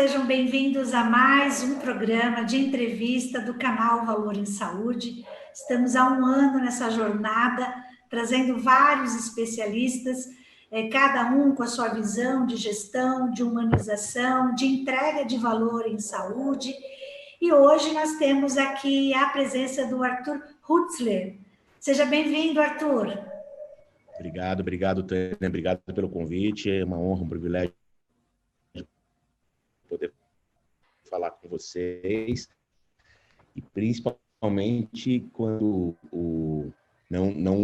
sejam bem-vindos a mais um programa de entrevista do canal Valor em Saúde. Estamos há um ano nessa jornada, trazendo vários especialistas, cada um com a sua visão de gestão, de humanização, de entrega de valor em saúde. E hoje nós temos aqui a presença do Arthur Hutzler. Seja bem-vindo, Arthur. Obrigado, Tânia. Obrigado pelo convite. É uma honra, um privilégio poder falar com vocês, e principalmente quando o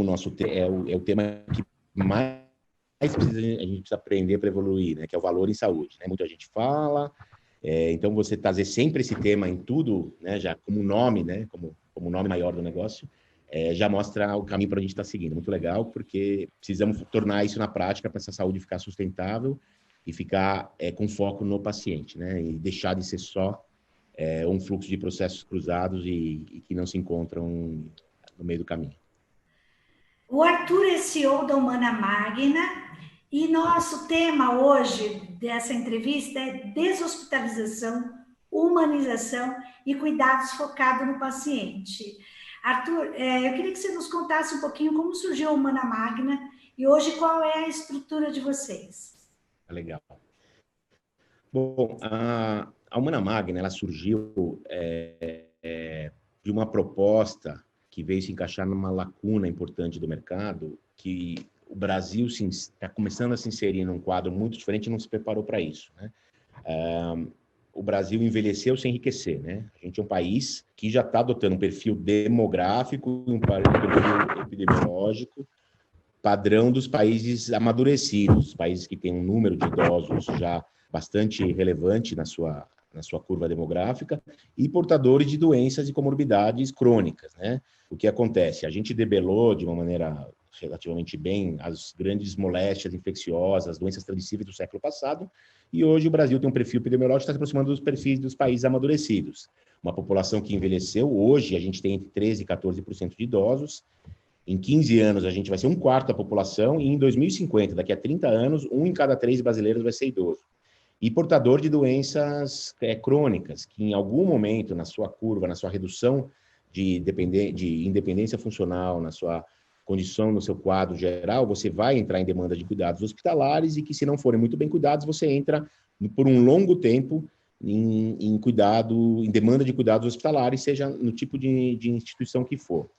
nosso é o tema que mais a gente precisa aprender para evoluir, né, que é o valor em saúde, né? Muita gente fala, então você trazer sempre esse tema em tudo, né, já como nome, né, como nome maior do negócio, já mostra o caminho para a gente estar seguindo. Muito legal, porque precisamos tornar isso na prática para essa saúde ficar sustentável e ficar com foco no paciente, né? E deixar de ser só um fluxo de processos cruzados e que não se encontram no meio do caminho. O Arthur é CEO da Humana Magna e nosso tema hoje dessa entrevista é deshospitalização, humanização e cuidados focados no paciente. Arthur, eu queria que você nos contasse um pouquinho como surgiu a Humana Magna e hoje qual é a estrutura de vocês. Legal. Bom, a Humana Magna, ela surgiu de uma proposta que veio se encaixar numa lacuna importante do mercado, que o Brasil está começando a se inserir num quadro muito diferente e não se preparou para isso, né? O Brasil envelheceu sem enriquecer, né? A gente é um país que já está adotando um perfil demográfico, um perfil epidemiológico, padrão dos países amadurecidos, países que têm um número de idosos já bastante relevante na sua curva demográfica e portadores de doenças e comorbidades crônicas, né? O que acontece? A gente debelou de uma maneira relativamente bem as grandes moléstias infecciosas, doenças transmissíveis do século passado, e hoje o Brasil tem um perfil epidemiológico que está se aproximando dos perfis dos países amadurecidos. Uma população que envelheceu, hoje a gente tem entre 13% e 14% de idosos. Em 15 anos, a gente vai ser um quarto da população, e em 2050, daqui a 30 anos, 1 em cada 3 brasileiros vai ser idoso. E portador de doenças crônicas, que em algum momento, na sua curva, na sua redução de independência funcional, na sua condição, no seu quadro geral, você vai entrar em demanda de cuidados hospitalares e que, se não forem muito bem cuidados, você entra por um longo tempo em demanda de cuidados hospitalares, seja no tipo de instituição que for.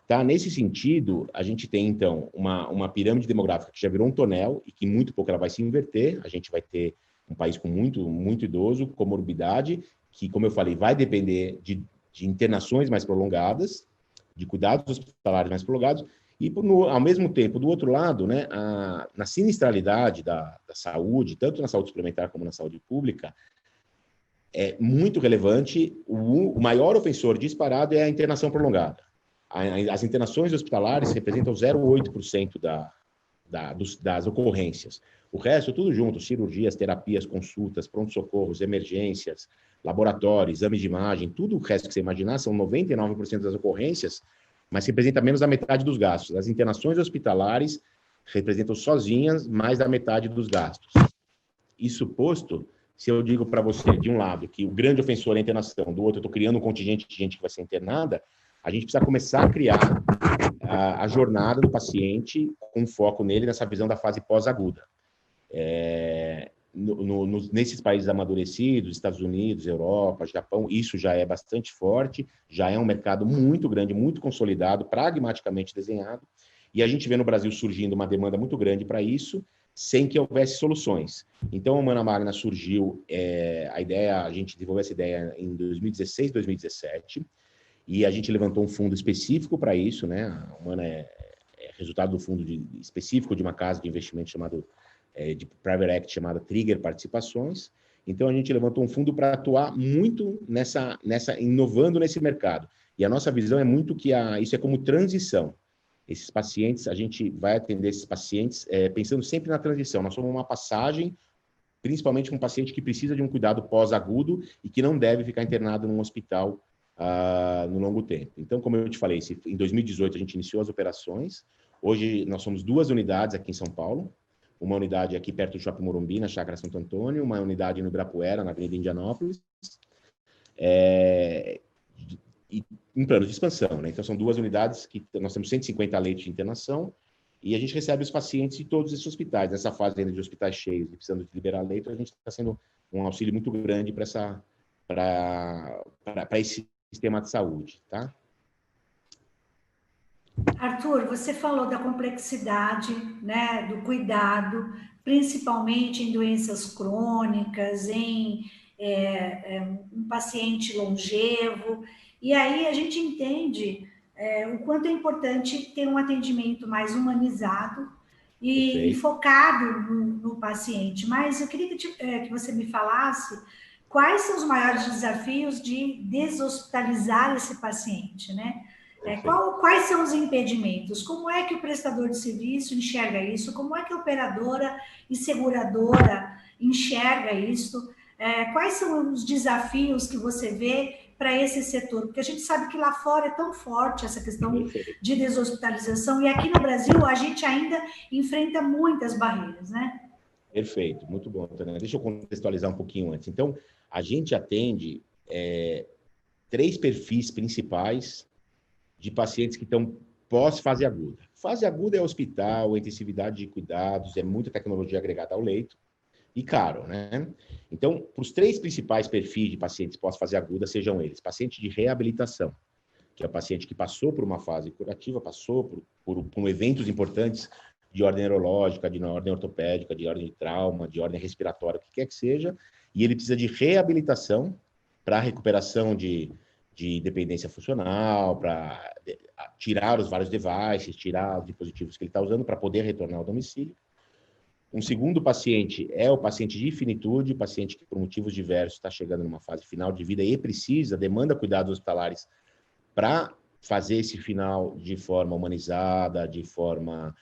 Tá? Nesse sentido, a gente tem, então, uma pirâmide demográfica que já virou um tonel e que muito pouco ela vai se inverter. A gente vai ter um país com muito idoso, comorbidade, que, como eu falei, vai depender de internações mais prolongadas, de cuidados hospitalares mais prolongados, e, ao mesmo tempo, do outro lado, né, na sinistralidade da saúde, tanto na saúde suplementar como na saúde pública, é muito relevante. O maior ofensor disparado é a internação prolongada. As internações hospitalares representam 0,8% das ocorrências. O resto, tudo junto: cirurgias, terapias, consultas, pronto-socorros, emergências, laboratório, exames de imagem, tudo o resto que você imaginar, são 99% das ocorrências, mas representa menos da metade dos gastos. As internações hospitalares representam sozinhas mais da metade dos gastos. Isso posto, se eu digo para você, de um lado, que o grande ofensor é a internação, do outro, eu estou criando um contingente de gente que vai ser internada, a gente precisa começar a criar a jornada do paciente com foco nele, nessa visão da fase pós-aguda. Nesses países amadurecidos, Estados Unidos, Europa, Japão, isso já é bastante forte, já é um mercado muito grande, muito consolidado, pragmaticamente desenhado, e a gente vê no Brasil surgindo uma demanda muito grande para isso, sem que houvesse soluções. Então, a Humana Magna surgiu, a gente desenvolveu essa ideia em 2016, 2017, e a gente levantou um fundo específico para isso, né? A Humana é resultado do fundo específico de uma casa de investimento de Private Equity chamada Trigger Participações. Então, a gente levantou um fundo para atuar muito inovando nesse mercado. E a nossa visão é muito que isso é como transição. Esses pacientes, a gente vai atender esses pacientes pensando sempre na transição. Nós somos uma passagem, principalmente com um paciente que precisa de um cuidado pós-agudo e que não deve ficar internado num hospital no longo tempo. Então, como eu te falei, em 2018 a gente iniciou as operações. Hoje nós somos 2 unidades aqui em São Paulo, uma unidade aqui perto do Shopping Morumbi, na Chácara Santo Antônio, uma unidade no Ibirapuera, na Avenida Indianópolis, e em planos de expansão, né? Então, são 2 unidades que nós temos 150 leitos de internação e a gente recebe os pacientes de todos esses hospitais. Nessa fase ainda de hospitais cheios e precisando de liberar leito, a gente está sendo um auxílio muito grande para esse sistema de saúde, tá? Arthur, você falou da complexidade, né, do cuidado, principalmente em doenças crônicas, em um paciente longevo, e aí a gente entende o quanto é importante ter um atendimento mais humanizado e focado no paciente. Mas eu queria que você me falasse quais são os maiores desafios de deshospitalizar esse paciente, né? Quais são os impedimentos? Como é que o prestador de serviço enxerga isso? Como é que a operadora e seguradora enxerga isso? Quais são os desafios que você vê para esse setor? Porque a gente sabe que lá fora é tão forte essa questão de deshospitalização, e aqui no Brasil a gente ainda enfrenta muitas barreiras, né? Perfeito, muito bom, Tânia. Deixa eu contextualizar um pouquinho antes. Então, a gente atende 3 perfis principais de pacientes que estão pós-fase aguda. Fase aguda é hospital, intensividade de cuidados, é muita tecnologia agregada ao leito e caro, né? Então, para os 3 principais perfis de pacientes pós-fase aguda, sejam eles paciente de reabilitação, que é o paciente que passou por uma fase curativa, passou por eventos importantes de ordem neurológica, de ordem ortopédica, de ordem de trauma, de ordem respiratória, o que quer que seja, e ele precisa de reabilitação para recuperação de dependência funcional, para tirar os vários devices, tirar os dispositivos que ele está usando para poder retornar ao domicílio. Um segundo paciente é o paciente de finitude, o paciente que, por motivos diversos, está chegando numa fase final de vida e demanda cuidados hospitalares para fazer esse final de forma humanizada, de forma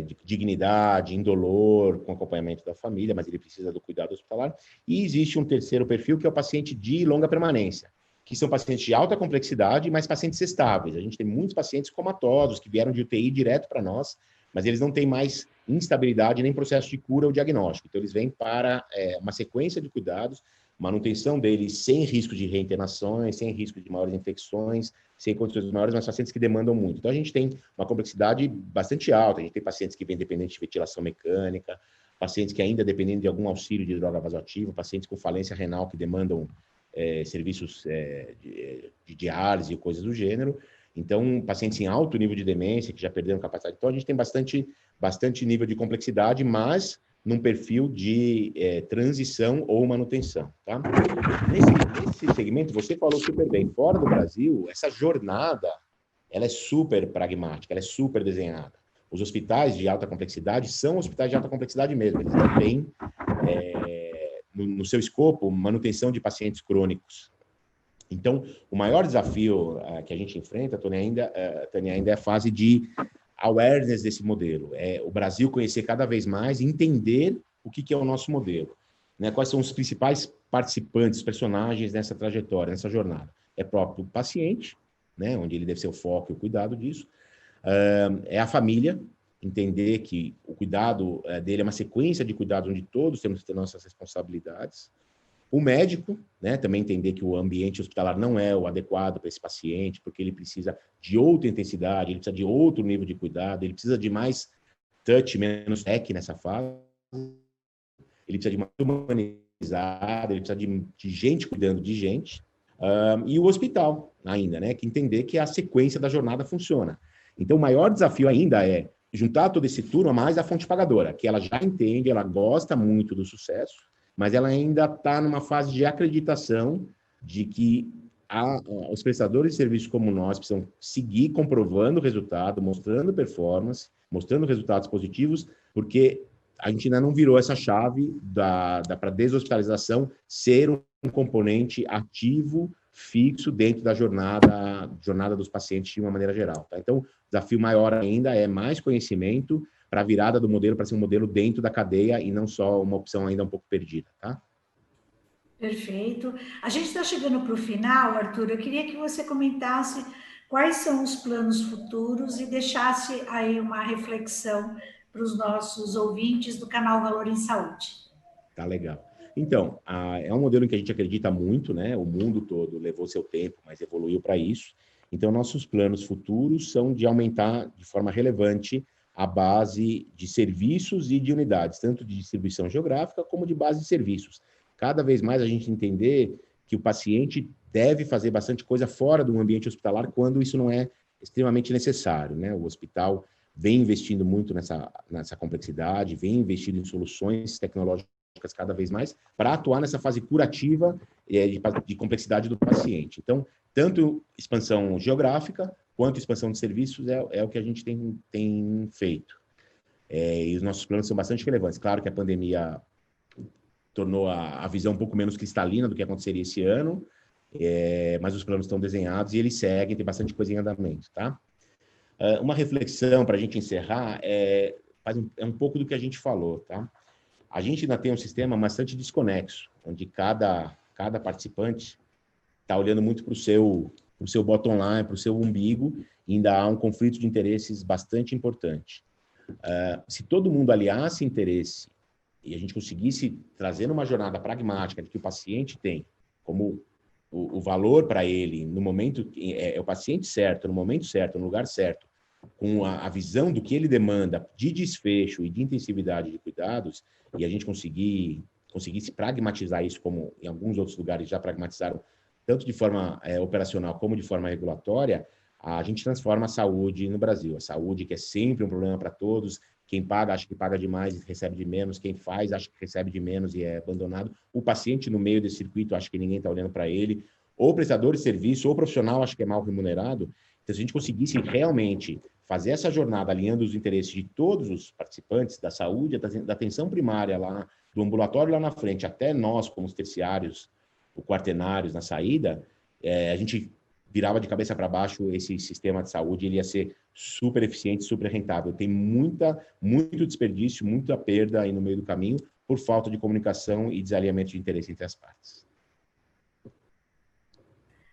de dignidade, indolor, com acompanhamento da família, mas ele precisa do cuidado hospitalar. E existe um terceiro perfil, que é o paciente de longa permanência, que são pacientes de alta complexidade, mas pacientes estáveis. A gente tem muitos pacientes comatosos que vieram de UTI direto para nós, mas eles não têm mais instabilidade nem processo de cura ou diagnóstico. Então, eles vêm para uma sequência de cuidados, manutenção deles sem risco de reinternações, sem risco de maiores infecções, sem condições maiores, mas pacientes que demandam muito. Então, a gente tem uma complexidade bastante alta. A gente tem pacientes que vêm dependentes de ventilação mecânica, pacientes que ainda dependem de algum auxílio de droga vasoativa, pacientes com falência renal que demandam serviços de diálise e coisas do gênero. Então, pacientes em alto nível de demência, que já perderam capacidade. Então, a gente tem bastante nível de complexidade, mas num perfil de transição ou manutenção, tá? Nesse segmento, você falou super bem. Fora do Brasil, essa jornada, ela é super pragmática, ela é super desenhada. Os hospitais de alta complexidade são hospitais de alta complexidade mesmo. Eles não têm, no seu escopo, manutenção de pacientes crônicos. Então, o maior desafio que a gente enfrenta, Tânia, ainda é a fase de awareness desse modelo. É o Brasil conhecer cada vez mais e entender o que é o nosso modelo, né? Quais são os principais participantes, personagens nessa trajetória, nessa jornada. É próprio paciente, né? Onde ele deve ser o foco e o cuidado disso. É a família, entender que o cuidado dele é uma sequência de cuidados onde todos temos que ter nossas responsabilidades. O médico, né, também entender que o ambiente hospitalar não é o adequado para esse paciente, porque ele precisa de outra intensidade, ele precisa de outro nível de cuidado, ele precisa de mais touch, menos tech nessa fase, ele precisa de mais humanizada, ele precisa de gente cuidando de gente, e o hospital ainda, né, que entender que a sequência da jornada funciona. Então, o maior desafio ainda é juntar todo esse turno a mais a fonte pagadora, que ela já entende, ela gosta muito do sucesso, mas ela ainda está numa fase de acreditação de que os prestadores de serviços como nós precisam seguir comprovando o resultado, mostrando performance, mostrando resultados positivos, porque a gente ainda não virou essa chave para deshospitalização ser um componente ativo, fixo dentro da jornada dos pacientes de uma maneira geral. Tá? Então, o desafio maior ainda é mais conhecimento para a virada do modelo, para ser um modelo dentro da cadeia e não só uma opção ainda um pouco perdida, tá? Perfeito. A gente está chegando para o final, Arthur. Eu queria que você comentasse quais são os planos futuros e deixasse aí uma reflexão para os nossos ouvintes do canal Valor em Saúde. Tá legal. Então, é um modelo em que a gente acredita muito, né? O mundo todo levou seu tempo, mas evoluiu para isso. Então, nossos planos futuros são de aumentar de forma relevante a base de serviços e de unidades, tanto de distribuição geográfica como de base de serviços. Cada vez mais a gente entender que o paciente deve fazer bastante coisa fora do ambiente hospitalar quando isso não é extremamente necessário, né? O hospital vem investindo muito nessa complexidade, vem investindo em soluções tecnológicas cada vez mais para atuar nessa fase curativa de complexidade do paciente. Então, tanto expansão geográfica quanto expansão de serviços é o que a gente tem feito. E os nossos planos são bastante relevantes. Claro que a pandemia tornou a visão um pouco menos cristalina do que aconteceria esse ano, mas os planos estão desenhados e eles seguem, tem bastante coisa em andamento, tá? Uma reflexão para a gente encerrar é um pouco do que a gente falou, tá? A gente ainda tem um sistema bastante desconexo, onde cada participante está olhando muito para o seu bottom line, para o seu umbigo, e ainda há um conflito de interesses bastante importante. Se todo mundo aliasse interesse e a gente conseguisse trazer uma jornada pragmática de que o paciente tem como o valor para ele, no momento, o paciente certo, no momento certo, no lugar certo, com a visão do que ele demanda de desfecho e de intensividade de cuidados, e a gente conseguisse pragmatizar isso, como em alguns outros lugares já pragmatizaram, tanto de forma operacional como de forma regulatória, a gente transforma a saúde no Brasil. A saúde, que é sempre um problema para todos, quem paga acha que paga demais e recebe de menos, quem faz acha que recebe de menos e é abandonado, o paciente no meio desse circuito acha que ninguém está olhando para ele, ou prestador de serviço, ou profissional acha que é mal remunerado. Então, se a gente conseguisse realmente fazer essa jornada alinhando os interesses de todos os participantes da saúde, da atenção primária lá, do ambulatório lá na frente, até nós, como os terciários, os quartenários na saída, a gente virava de cabeça para baixo esse sistema de saúde, ele ia ser super eficiente, super rentável. Tem muito desperdício, muita perda aí no meio do caminho por falta de comunicação e desalinhamento de interesse entre as partes.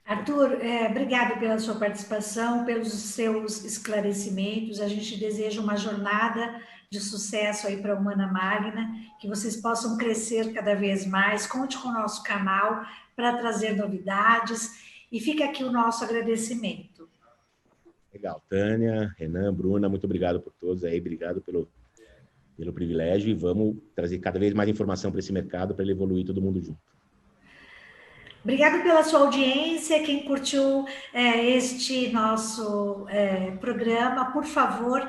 Arthur, obrigado pela sua participação, pelos seus esclarecimentos. A gente deseja uma jornada de sucesso aí para a Humana Magna, que vocês possam crescer cada vez mais. Conte com o nosso canal para trazer novidades e fica aqui o nosso agradecimento. Legal. Tânia, Renan, Bruna, muito obrigado por todos aí, obrigado pelo privilégio e vamos trazer cada vez mais informação para esse mercado para ele evoluir todo mundo junto. Obrigado pela sua audiência. Quem curtiu este nosso programa, por favor,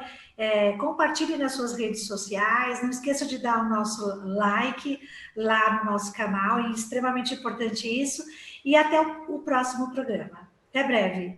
compartilhe nas suas redes sociais. Não esqueça de dar o nosso like lá no nosso canal, é extremamente importante isso. E até o próximo programa. Até breve.